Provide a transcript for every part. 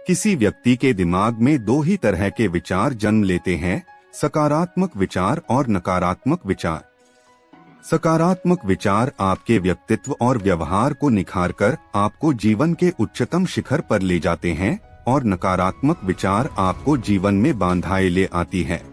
किसी व्यक्ति के दिमाग में दो ही तरह के विचार जन्म लेते हैं, सकारात्मक विचार और नकारात्मक विचार। सकारात्मक विचार आपके व्यक्तित्व और व्यवहार को निखारकर आपको जीवन के उच्चतम शिखर पर ले जाते हैं और नकारात्मक विचार आपको जीवन में बाधाएं ले आती है।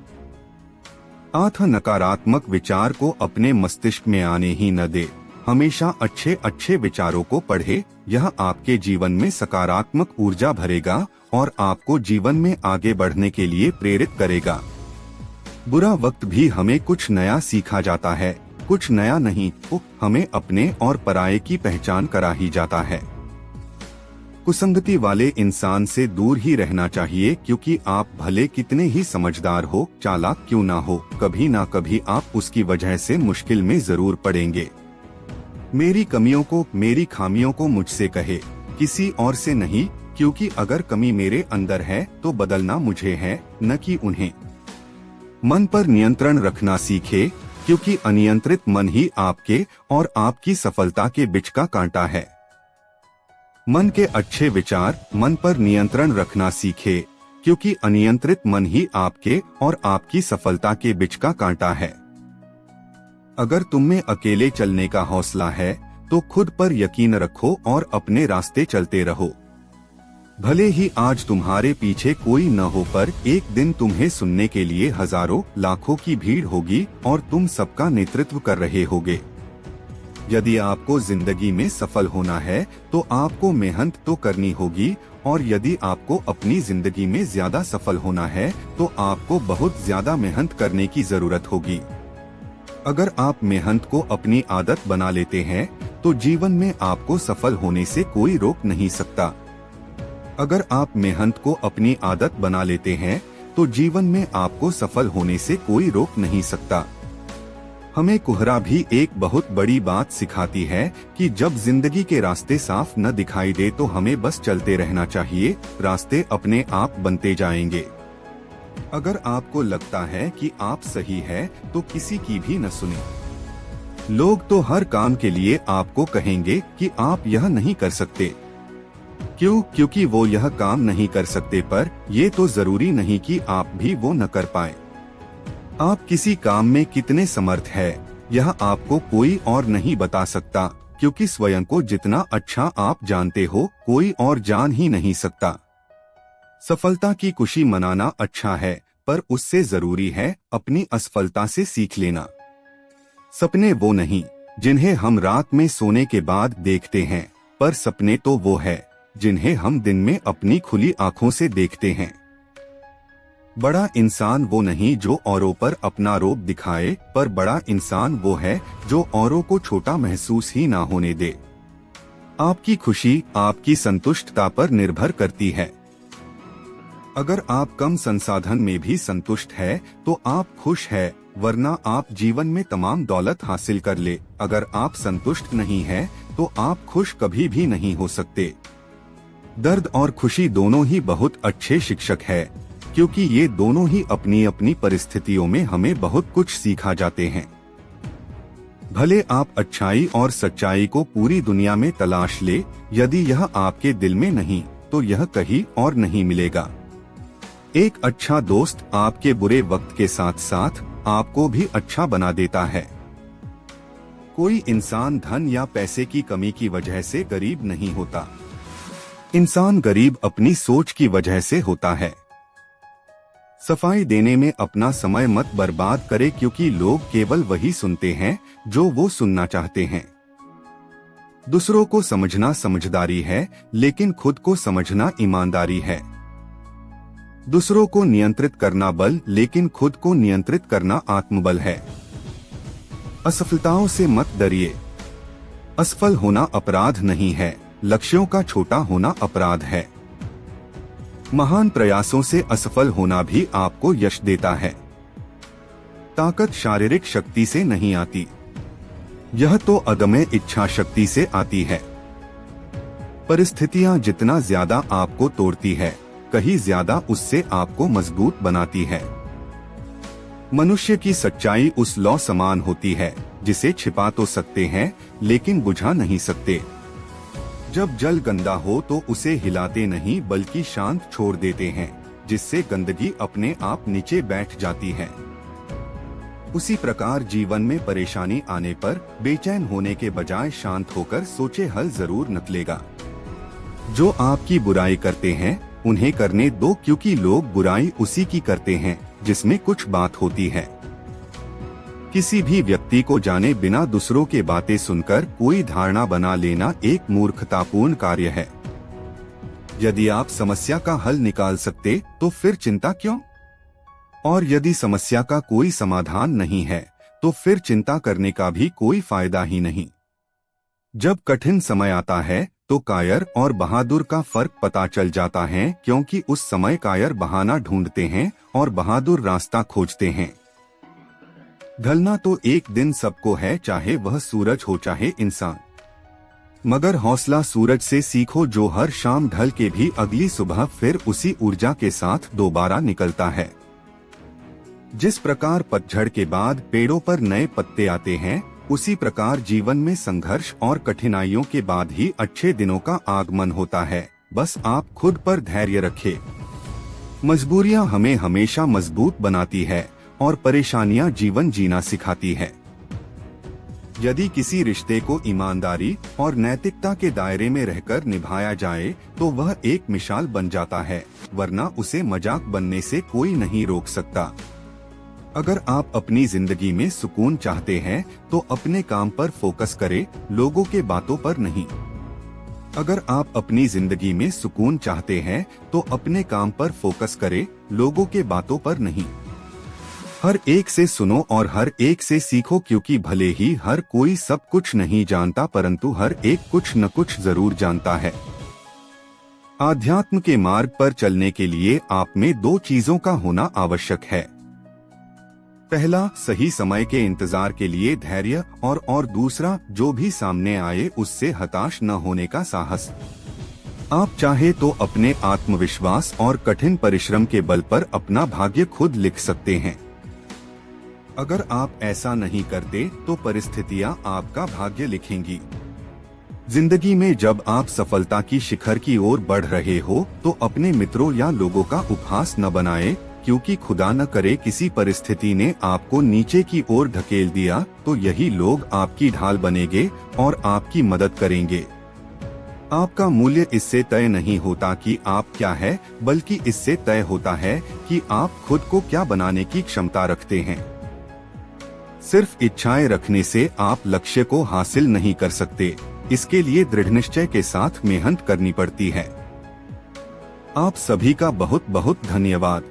अतः नकारात्मक विचार को अपने मस्तिष्क में आने ही न दे। हमेशा अच्छे अच्छे विचारों को पढ़े। यह आपके जीवन में सकारात्मक ऊर्जा भरेगा और आपको जीवन में आगे बढ़ने के लिए प्रेरित करेगा। बुरा वक्त भी हमें कुछ नया सीखा जाता है, कुछ नया नहीं तो हमें अपने और पराये की पहचान करा ही जाता है। कुसंगति वाले इंसान से दूर ही रहना चाहिए, क्योंकि आप भले कितने ही समझदार हो, चालाक क्यों ना हो, कभी ना कभी आप उसकी वजह से मुश्किल में जरूर पड़ेंगे। मेरी कमियों को, मेरी खामियों को मुझसे कहे, किसी और से नहीं, क्योंकि अगर कमी मेरे अंदर है तो बदलना मुझे है, न कि उन्हें। मन पर नियंत्रण रखना सीखे, क्योंकि अनियंत्रित मन ही आपके और आपकी सफलता के बीच का कांटा है। मन के अच्छे विचार, मन पर नियंत्रण रखना सीखे, क्योंकि अनियंत्रित मन ही आपके और आपकी सफलता के बीच का कांटा है। अगर तुम में अकेले चलने का हौसला है तो खुद पर यकीन रखो और अपने रास्ते चलते रहो। भले ही आज तुम्हारे पीछे कोई न हो, पर एक दिन तुम्हें सुनने के लिए हजारों लाखों की भीड़ होगी और तुम सबका नेतृत्व कर रहे होगे। यदि आपको जिंदगी में सफल होना है तो आपको मेहनत तो करनी होगी, और यदि आपको अपनी जिंदगी में ज्यादा सफल होना है तो आपको बहुत ज्यादा मेहनत करने की जरूरत होगी। अगर आप मेहनत को अपनी आदत बना लेते हैं तो जीवन में आपको सफल होने से कोई रोक नहीं सकता। अगर आप मेहनत को अपनी आदत बना लेते हैं तो जीवन में आपको सफल होने से कोई रोक नहीं सकता। हमें कोहरा भी एक बहुत बड़ी बात सिखाती है कि जब जिंदगी के रास्ते साफ न दिखाई दे तो हमें बस चलते रहना चाहिए, रास्ते अपने आप बनते जाएंगे। अगर आपको लगता है कि आप सही है तो किसी की भी न सुने। लोग तो हर काम के लिए आपको कहेंगे कि आप यह नहीं कर सकते। क्यों? क्योंकि वो यह काम नहीं कर सकते, पर ये तो जरूरी नहीं कि आप भी वो न कर पाए। आप किसी काम में कितने समर्थ है यह आपको कोई और नहीं बता सकता, क्योंकि स्वयं को जितना अच्छा आप जानते हो कोई और जान ही नहीं सकता। सफलता की खुशी मनाना अच्छा है, पर उससे जरूरी है अपनी असफलता से सीख लेना। सपने वो नहीं जिन्हें हम रात में सोने के बाद देखते हैं, पर सपने तो वो है जिन्हें हम दिन में अपनी खुली आंखों से देखते हैं। बड़ा इंसान वो नहीं जो औरों पर अपना रोब दिखाए, पर बड़ा इंसान वो है जो औरों को छोटा महसूस ही ना होने दे। आपकी खुशी आपकी संतुष्टता पर निर्भर करती है। अगर आप कम संसाधन में भी संतुष्ट है तो आप खुश है, वरना आप जीवन में तमाम दौलत हासिल कर ले, अगर आप संतुष्ट नहीं है तो आप खुश कभी भी नहीं हो सकते। दर्द और खुशी दोनों ही बहुत अच्छे शिक्षक है, क्योंकि ये दोनों ही अपनी अपनी परिस्थितियों में हमें बहुत कुछ सिखा जाते हैं। भले आप अच्छाई और सच्चाई को पूरी दुनिया में तलाश ले, यदि यह आपके दिल में नहीं तो यह कहीं और नहीं मिलेगा। एक अच्छा दोस्त आपके बुरे वक्त के साथ साथ आपको भी अच्छा बना देता है। कोई इंसान धन या पैसे की कमी की वजह से गरीब नहीं होता। इंसान गरीब अपनी सोच की वजह से होता है। सफाई देने में अपना समय मत बर्बाद करे, क्योंकि लोग केवल वही सुनते हैं जो वो सुनना चाहते हैं। दूसरों को समझना समझदारी है, लेकिन खुद को समझना ईमानदारी है। दूसरों को नियंत्रित करना बल, लेकिन खुद को नियंत्रित करना आत्मबल है। असफलताओं से मत डरिए। असफल होना अपराध नहीं है, लक्ष्यों का छोटा होना अपराध है। महान प्रयासों से असफल होना भी आपको यश देता है। ताकत शारीरिक शक्ति से नहीं आती, यह तो अदम्य इच्छा शक्ति से आती है। परिस्थितियां जितना ज्यादा आपको तोड़ती है, कहीं ज्यादा उससे आपको मजबूत बनाती है। मनुष्य की सच्चाई उस लौ समान होती है जिसे छिपा तो सकते हैं लेकिन बुझा नहीं सकते। जब जल गंदा हो तो उसे हिलाते नहीं बल्कि शांत छोड़ देते हैं, जिससे गंदगी अपने आप नीचे बैठ जाती है। उसी प्रकार जीवन में परेशानी आने पर बेचैन होने के बजाय शांत होकर सोचे हल जरूर निकलेगा। जो आपकी बुराई करते हैं उन्हें करने दो, क्योंकि लोग बुराई उसी की करते हैं जिसमें कुछ बात होती है। किसी भी व्यक्ति को जाने बिना दूसरों के बातें सुनकर कोई धारणा बना लेना एक मूर्खतापूर्ण कार्य है। यदि आप समस्या का हल निकाल सकते तो फिर चिंता क्यों? और यदि समस्या का कोई समाधान नहीं है तो फिर चिंता करने का भी कोई फायदा ही नहीं। जब कठिन समय आता है तो कायर और बहादुर का फर्क पता चल जाता है, क्योंकि उस समय कायर बहाना ढूंढते हैं और बहादुर रास्ता खोजते हैं। ढलना तो एक दिन सबको है, चाहे वह सूरज हो चाहे इंसान। मगर हौसला सूरज से सीखो, जो हर शाम ढल के भी अगली सुबह फिर उसी ऊर्जा के साथ दोबारा निकलता है। जिस प्रकार पतझड़ के बाद पेड़ों पर नए पत्ते आते हैं, उसी प्रकार जीवन में संघर्ष और कठिनाइयों के बाद ही अच्छे दिनों का आगमन होता है। बस आप खुद पर धैर्य रखें। मजबूरियां हमें हमेशा मजबूत बनाती है और परेशानियां जीवन जीना सिखाती है। यदि किसी रिश्ते को ईमानदारी और नैतिकता के दायरे में रहकर निभाया जाए तो वह एक मिसाल बन जाता है, वरना उसे मजाक बनने से कोई नहीं रोक सकता। अगर आप अपनी जिंदगी में सुकून चाहते हैं तो अपने काम पर फोकस करें, लोगों के बातों पर नहीं। अगर आप अपनी जिंदगी में सुकून चाहते हैं तो अपने काम पर फोकस करें, लोगों के बातों पर नहीं। हर एक से सुनो और हर एक से सीखो, क्योंकि भले ही हर कोई सब कुछ नहीं जानता, परंतु हर एक कुछ न कुछ जरूर जानता है। आध्यात्म के मार्ग पर चलने के लिए आप में दो चीजों का होना आवश्यक है। पहला, सही समय के इंतजार के लिए धैर्य, और दूसरा, जो भी सामने आए उससे हताश न होने का साहस। आप चाहे तो अपने आत्मविश्वास और कठिन परिश्रम के बल पर अपना भाग्य खुद लिख सकते हैं। अगर आप ऐसा नहीं करते तो परिस्थितियां आपका भाग्य लिखेंगी। जिंदगी में जब आप सफलता की शिखर की ओर बढ़ रहे हो तो अपने मित्रों या लोगों का उपहास न बनाएं, क्योंकि खुदा न करे किसी परिस्थिति ने आपको नीचे की ओर ढकेल दिया तो यही लोग आपकी ढाल बनेंगे और आपकी मदद करेंगे। आपका मूल्य इससे तय नहीं होता कि आप क्या है, बल्कि इससे तय होता है कि आप खुद को क्या बनाने की क्षमता रखते हैं। सिर्फ इच्छाएं रखने से आप लक्ष्य को हासिल नहीं कर सकते, इसके लिए दृढ़ निश्चय के साथ मेहनत करनी पड़ती है। आप सभी का बहुत बहुत धन्यवाद।